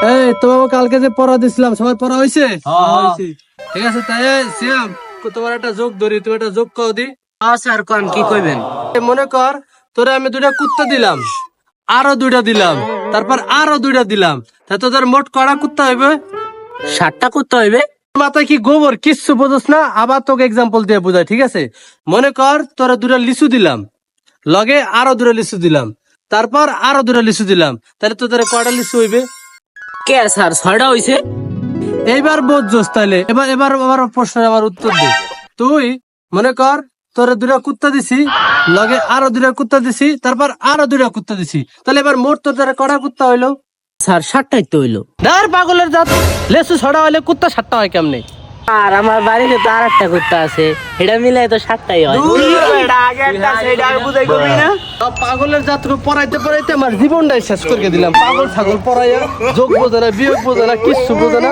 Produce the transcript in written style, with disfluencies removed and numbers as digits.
এই তোমাকে কালকে যে পড়া দিছিলাম সবাই পড়া হয়েছে? ঠিক আছে, তাই সিয়াম তোমার একটা যোগ ধরি, তুমি একটা যোগ কও দি। স্যার কোন কি কইবেন? মনে কর তোরে আমি 2টা কুত্তা দিলাম, আরো 2টা দিলাম, তারপর আরো 2টা দিলাম, তা তোদের মোট কড়া কুত্তা হইবে? 7টা করতে হইবে। মাথায় কি গোবর, কিচ্ছু বোঝস না। আবার তোকে এক্সাম্পল দিয়ে বোঝাই, ঠিক আছে? মনে কর তোরা 2টা লিচু দিলাম, লগে আরো 2টা লিচু দিলাম, তারপর আরো 2টা লিচু দিলাম, তাহলে তোদের কয়টা লিচু হইবে? কে স্যার 6টা হইছে? এইবার বুঝছস তাইলে। এবার এবার আবার প্রশ্নের আমার উত্তর দে। তুই মনে কর তোরে 2টা কুত্তা দিছি, লগে আরো 2টা কুত্তা দিছি, তারপর আরো 2টা কুত্তা দিছি, তাহলে এবার মোট তোদের কটা কুত্তা হইলো? স্যার 7টাই তো হইলো। দাঁড় পাগলের জাত, লেচু 6টা হইলে কুত্তা 7টা হয় কেমনে? আর আমার বাড়িতে তো আরেকটা কুত্তা আছে, এটা মিলাই তো 7টাই হয়। পাগলের জাতকে পড়াইতে পড়াইতে আমার জীবনটাই শেষ করে দিলাম। পাগল ছাগল পড়াইয়া যোগ বোঝে না, বিয়োগ বোঝে না, কিচ্ছু বোঝে না।